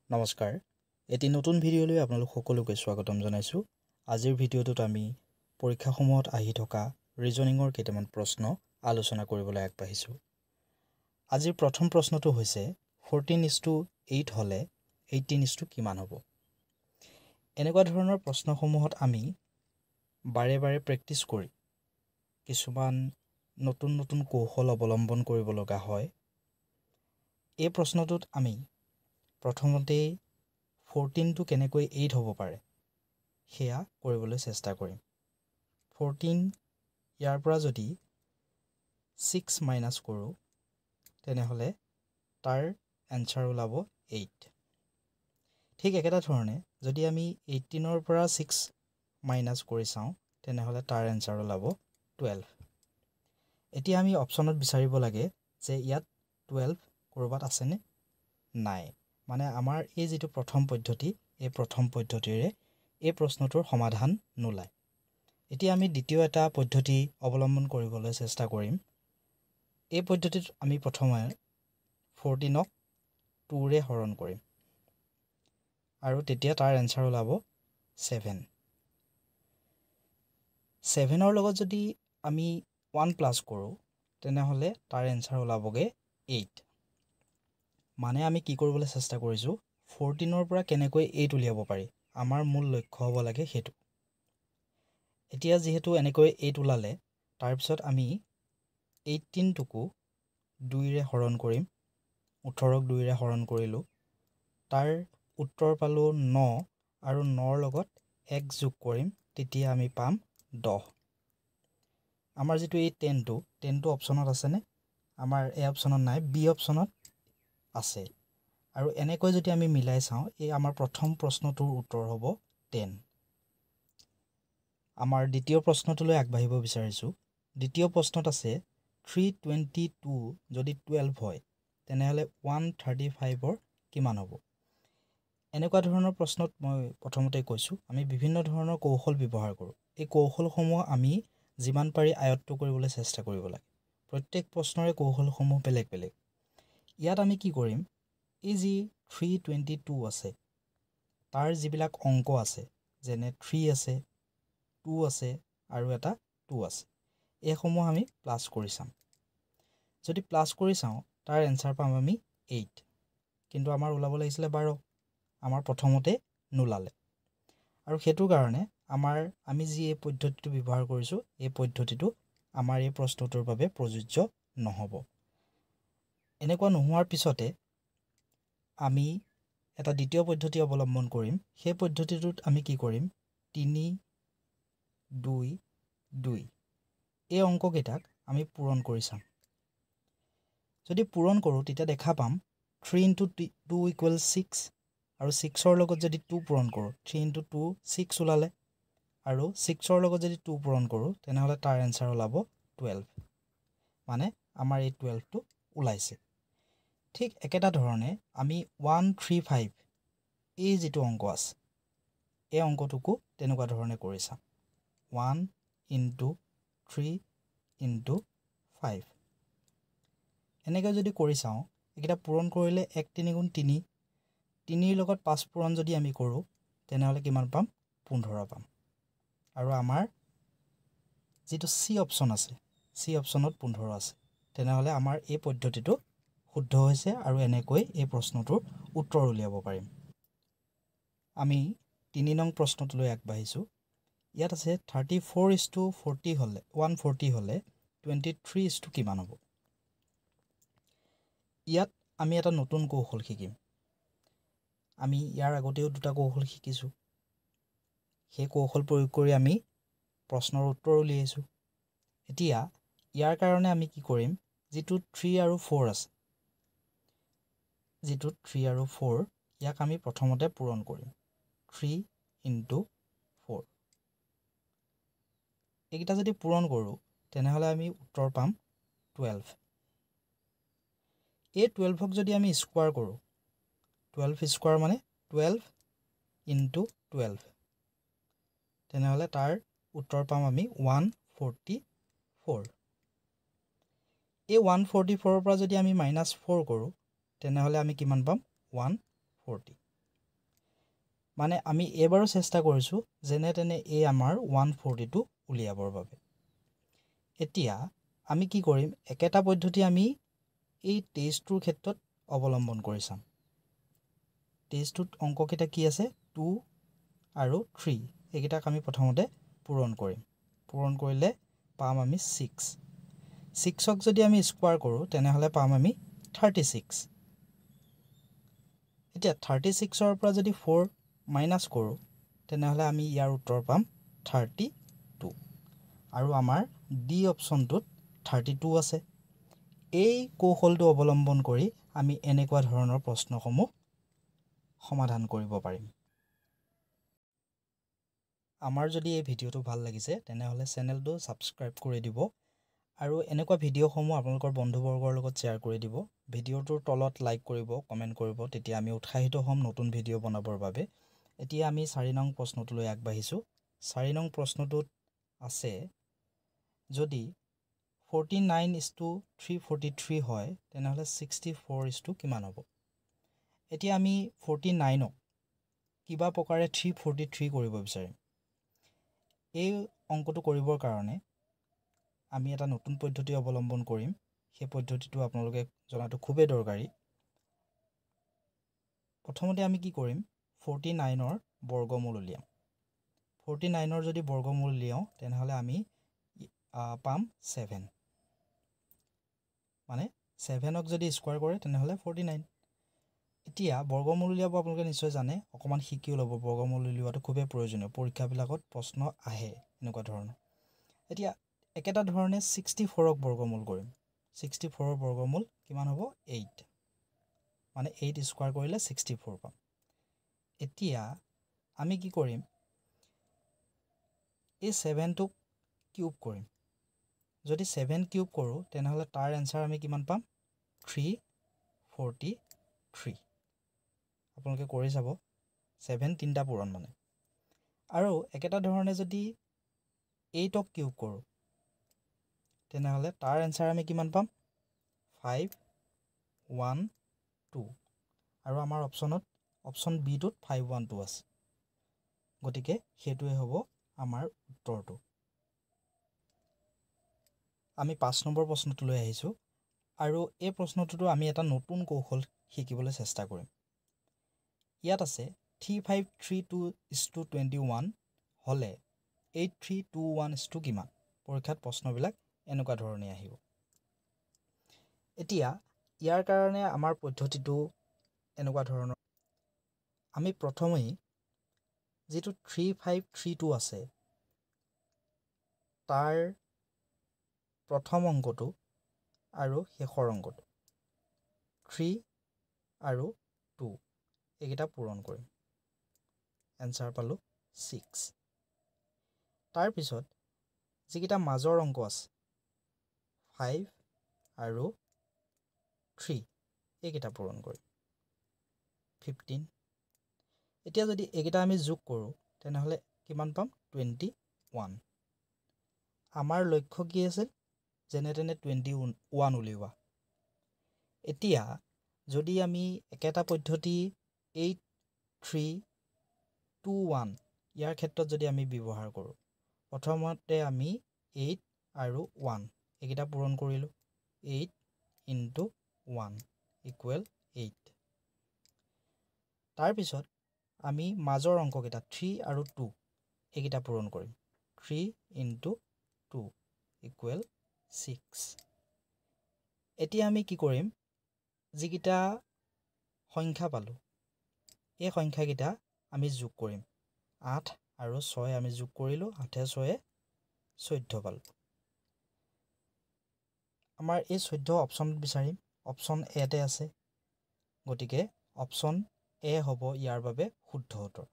নমস্কাৰ এটি নতুন ভিডিঅলৈ আপোনালোক সকলোকে স্বাগতম জনাইছো আজিৰ ভিডিঅটোত আমি পৰীক্ষাসমূহত আহি থকা ৰিজনিংৰ কেইটামান প্ৰশ্ন আলোচনা কৰিবলৈ আগবাঢ়িছো আজিৰ প্ৰথম প্ৰশ্নটো হৈছে 14:8 হলে 18 কিমান হ'ব এনেকুৱা ধৰণৰ প্ৰশ্নসমূহত আমি বাৰে বাৰে প্ৰেক্টিছ কৰি কিছুমান নতুন কৌশল অৱলম্বন কৰিব লগা হয় এই প্ৰশ্নটোত আমি প্ৰথমতে 14 টো কেনেকৈ 8 হ'ব পাৰে হেয়া কৰিবলৈ চেষ্টা কৰিম 14 ইয়াৰ পৰা যদি 6 মাইনাস কৰো তেনেহলে তাৰ এনসাৰ ওলাব 8 ঠিক একেটা ধৰণে যদি আমি 18 ৰ পৰা 6 মাইনাস কৰি চাওঁ তেনেহলে তাৰ এনসাৰ ওলাব 12 এতিয়া আমি অপচনত বিচাৰিব লাগে যে ইয়াত 12 কৰবাত আছে নে নাই মানে আমাৰ এই যেটো প্ৰথম পদ্ধতি এই প্ৰথম পদ্ধতিৰে এই প্ৰশ্নটোৰ সমাধান নোলায় এতিয়া আমি দ্বিতীয় এটা পদ্ধতি অৱলম্বন কৰিবলৈ চেষ্টা কৰিম এই পদ্ধতিত আমি প্ৰথমে 14 ক 2 ৰে হৰণ কৰিম আৰু তেতিয়া তাৰ এনসাৰ ওলাব 7 7 ৰ লগত যদি আমি 1 প্লাস কৰো তেনেহলে তাৰ এনসাৰ ওলাবগে 8 মানে আমি কি কৰিবলৈ চেষ্টা কৰিছো 14 ৰ পৰা কেনেকৈ 8 উলিয়াব পাৰি আমাৰ মূল লক্ষ্য হ'ব লাগে হেতু এতিয়া যেহেতু এনেকৈ 8 উলালে তাৰ পিছত আমি 18 টুকু 2 ৰে হৰণ কৰিম 18 ক 2 ৰে হৰণ কৰিলো তাৰ উত্তৰ পালো 9 আৰু 9 ৰ লগত 1 যোগ কৰিম তেতিয়া আমি পাম 10 আমাৰ যেটো এই 10 টো অপচনত আছে নে আমাৰ এই অপচনত নাই বি অপচনত আছে আৰু এনেকৈ যদি আমি মিলাই চাওঁ এই আমাৰ প্ৰথম প্ৰশ্নটোৰ উত্তৰ হ'ব 10 আমাৰ দ্বিতীয় প্ৰশ্নটোলৈ আগবাঢ়িব বিচাৰিছো দ্বিতীয় প্ৰশ্নত আছে 322 যদি 12 হয় তেনেহলে 135 ৰ কিমান হ'ব এনেকুৱা ধৰণৰ প্ৰশ্নত মই প্ৰথমতে কৈছো আমি বিভিন্ন ধৰণৰ কৌশল ব্যৱহাৰ কৰো এই কৌশলসমূহ আমি যিমান পাৰি আয়ত্ত কৰিবলৈ চেষ্টা কৰিব লাগে প্ৰত্যেক প্ৰশ্নৰে কৌশলসমূহ বেলেগ বেলেগ ইয়াত আমি কি কৰিম এই যি 322 আছে তাৰ যিবিলাক অংক আছে যেনে 3 আছে 2 আছে আৰু এটা 2 আছে এইসমূহ আমি প্লাস কৰি চাম যদি প্লাস কৰি চাওঁ তাৰ এনসাৰ পাম আমি 8 কিন্তু আমাৰ ওলাব লাগিছিল 12 আমাৰ প্ৰথমতে নোলালে আৰু হেতুৰ কাৰণে আমি যি এই পদ্ধতিটো ব্যৱহাৰ কৰিছো এই পদ্ধতিটো আমাৰ এই প্ৰশ্নটোৰ বাবে প্ৰযোজ্য নহব এনেকুৱা নোহোৱাৰ পিছতে আমি এটা দ্বিতীয় পদ্ধতি অৱলম্বন কৰিম সেই পদ্ধতিটোত আমি কি কৰিম 3 2 2 এই অংককেইটাক আমি পূৰণ কৰি চাম যদি পূৰণ কৰো তেতিয়া দেখা পাম 3 * 2 = 6 আৰু 6 ৰ লগত যদি 2 পূৰণ কৰো 3 * 2 6 ওলালে আৰু 6 ৰ লগত যদি 2 পূৰণ কৰো তেনেহলে তাৰ এনসাৰ ওলাব 12 মানে আমাৰ এই 12 টো ওলাইছে ঠিক একেটা ধৰণে আমি 135 এই যেটো অংক আছে এই অংকটোকো তেনেকুৱা ধৰণে কৰি চাম 1 * 3 * 5 এনেকৈ যদি কৰি চাওঁ এটা পূৰণ কৰিলে 1 3 * 3 3 ৰ লগত 5 পূৰণ যদি আমি কৰো তেনেহলে কিমান পাম 15 পাম আৰু আমাৰ যেটো সি অপচন আছে সি অপচনত 15 আছে তেনেহলে আমাৰ এই পদ্ধতিটো শুদ্ধ হৈছে আৰু এনেকৈ এই প্ৰশ্নটোৰ উত্তৰ উলিয়াব পাৰিম আমি 3 নং প্ৰশ্নটোলৈ আগবাঢ়িছো ইয়াত আছে 34:40 হলে 140 হলে 23 কিমান হ'ব ইয়াত আমি এটা নতুন কৌশল শিকিম আমি ইয়াৰ আগতেও দুটা কৌশল শিকিছো সেই কৌশল প্ৰয়োগ কৰি আমি প্ৰশ্নৰ উত্তৰ উলিয়াইছো এতিয়া ইয়াৰ কাৰণে আমি কি কৰিম যেটো 3 আৰু 4 আছে যেটো 3 আৰু 4 ইয়াক আমি প্ৰথমতে পূৰণ কৰিম 3 * 4 এইটা যদি পূৰণ কৰো তেনেহলে আমি উত্তৰ পাম 12 এই 12 ক যদি আমি স্কয়াৰ কৰো 12 স্কয়াৰ মানে 12 * 12 তেনেহলে তাৰ উত্তৰ পাম আমি 144 এই 144 ৰ পৰা যদি আমি -4 কৰো তেনেহলে আমি কিমান পাম 140 মানে আমি এবাৰো চেষ্টা কৰিছোঁ যেনে তেনে এই আমাৰ 142 উলিয়াবৰ বাবে। এতিয়া আমি কি কৰিম, একেটা পদ্ধতি আমি এই 23টোৰ ক্ষেত্ৰত অৱলম্বন কৰি চাম। 23টোত অংককেইটা কি আছে, 2 আৰু 3, এইকেইটাক আমি প্ৰথমতে পূৰণ কৰিম। পূৰণ কৰিলে পাম আমি 6। 6ক যদি আমি স্কোৱাৰ কৰোঁ তেনেহ'লে পাম আমি 36। এতিয়া 36ৰ পৰা যদি 4 মাইনাছ কৰোঁ তেনেহ'লে আমি ইয়াৰ উত্তৰ পাম 32। আৰু আমাৰ ডি অপশ্যনটোত 32 আছে। এই কৌশলটো অৱলম্বন কৰি আমি এনেকুৱা ধৰণৰ প্ৰশ্নসমূহ সমাধান কৰিব পাৰিম। আমাৰ যদি এই ভিডিঅ'টো ভাল লাগিছে তেনেহ'লে চেনেলটো ছাবস্ক্ৰাইব কৰি দিব আৰু এনেকুৱা ভিডিঅ'সমূহ আপোনালোকৰ বন্ধুবৰ্গৰ লগত শ্বেয়াৰ কৰি দিব। ভিডিঅ'টোৰ তলত লাইক কৰিব, কমেণ্ট কৰিব, তেতিয়া আমি উৎসাহিত হ'ম নতুন ভিডিঅ' বনাবৰ বাবে। এতিয়া আমি 4 নং প্ৰশ্নটোলৈ আগবাঢ়িছোঁ। 4 নং প্ৰশ্নটোত আছে, যদি 49:343 হয় তেনেহ'লে 64 কিমান হ'ব? এতিয়া আমি 49ক কিবা প্ৰকাৰে 343 কৰিব বিচাৰিম। এই অংকটো কৰিবৰ কাৰণে আমি এটা নতুন পদ্ধতি অৱলম্বন কৰিম। সেই পদ্ধতিটো আপোনালোকে জনাটো খুবেই দৰকাৰী। প্ৰথমতে আমি কি কৰিম, 49ৰ বৰ্গমূল উলিয়াম। 49ৰ যদি বৰ্গমূল উলিয়াওঁ তেনেহ'লে আমি পাম 7। মানে 7ক যদি স্কোৱাৰ কৰে তেনেহ'লে 49। এতিয়া বৰ্গমূল উলিয়াব আপোনালোকে নিশ্চয় জানে, অকণমান শিকিও ল'ব। বৰ্গমূল উলিওৱাটো খুবেই প্ৰয়োজনীয়, পৰীক্ষাবিলাকত প্ৰশ্ন আহে এনেকুৱা ধৰণৰ। এতিয়া একেটা ধৰণে 64ক বৰ্গমূল কৰিম। 64ৰ বৰ্গমূল কিমান হ'ব? 8। মানে 8 স্কোৱাৰ কৰিলে 64 পাম। এতিয়া আমি কি কৰিম, এই 7টোক কিউব কৰিম। যদি 7 কিউব কৰোঁ তেনেহ'লে তাৰ এনচাৰ আমি কিমান পাম? 343। আপোনালোকে কৰি চাব, 7 তিনিটা পূৰণ মানে। আৰু একেটা ধৰণে যদি 8ক কিউব কৰোঁ তেনেহ'লে তাৰ এনচাৰ আমি কিমান পাম? 512। আৰু আমাৰ অপশ্যন বিটোত 512 আছে। গতিকে সেইটোৱে হ'ব আমাৰ উত্তৰটো। আমি 5 নম্বৰ প্ৰশ্নটোলৈ আহিছোঁ আৰু এই প্ৰশ্নটোতো আমি এটা নতুন কৌশল শিকিবলৈ চেষ্টা কৰিম। ইয়াত আছে 3532:21 হ'লে 8321 কিমান? পৰীক্ষাত প্ৰশ্নবিলাক এনেকুৱা ধৰণে আহিব। এতিয়া ইয়াৰ কাৰণে আমাৰ পদ্ধতিটো এনেকুৱা ধৰণৰ। আমি প্ৰথমেই যিটো 3532 আছে তাৰ প্ৰথম অংকটো আৰু শেষৰ অংকটো 3 আৰু 2 এইকেইটা পূৰণ কৰিম। এনচাৰ পালোঁ 6। তাৰপিছত যিকেইটা মাজৰ অংক আছে 5 আৰু 3 এইকেইটা পূৰণ কৰিম 15। এতিয়া যদি এইকেইটা আমি যোগ কৰোঁ তেনেহ'লে কিমান পাম? 21। আমাৰ লক্ষ্য কি আছিল? যেনে তেনে 21 উলিওৱা। এতিয়া যদি আমি একেটা পদ্ধতি 8321 ইয়াৰ ক্ষেত্ৰত যদি আমি ব্যৱহাৰ কৰোঁ, প্ৰথমতে আমি 8 আৰু 1 এইকেইটা পূৰণ কৰিলোঁ। 8 × 1 = 8। তাৰপিছত আমি মাজৰ অংককেইটা 3 আৰু 2 এইকেইটা পূৰণ কৰিম। 3 × 2 = 6। এতিয়া আমি কি কৰিম, যিকেইটা সংখ্যা পালোঁ এই সংখ্যাকেইটা আমি যোগ কৰিম। 8 আৰু 6 আমি যোগ কৰিলোঁ, 8 × 6 = 14 পালোঁ। আমাৰ এই 14 অপশ্যনত বিচাৰিম। অপশ্যন এতে আছে, গতিকে অপশ্যন এ হ'ব ইয়াৰ বাবে শুদ্ধ উত্তৰ।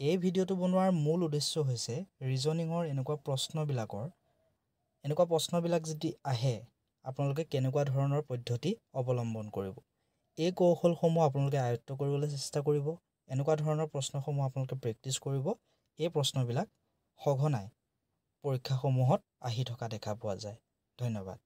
এই ভিডিঅ'টো বনোৱাৰ মূল উদ্দেশ্য হৈছে ৰিজনিঙৰ এনেকুৱা প্ৰশ্নবিলাক যদি আহে আপোনালোকে কেনেকুৱা ধৰণৰ পদ্ধতি অৱলম্বন কৰিব। এই কৌশলসমূহ আপোনালোকে আয়ত্ব কৰিবলৈ চেষ্টা কৰিব। এনেকুৱা ধৰণৰ প্ৰশ্নসমূহ আপোনালোকে প্ৰেক্টিছ কৰিব। এই প্ৰশ্নবিলাক সঘনাই পৰীক্ষাসমূহত আহি থকা দেখা পোৱা যায়। ধন্যবাদ।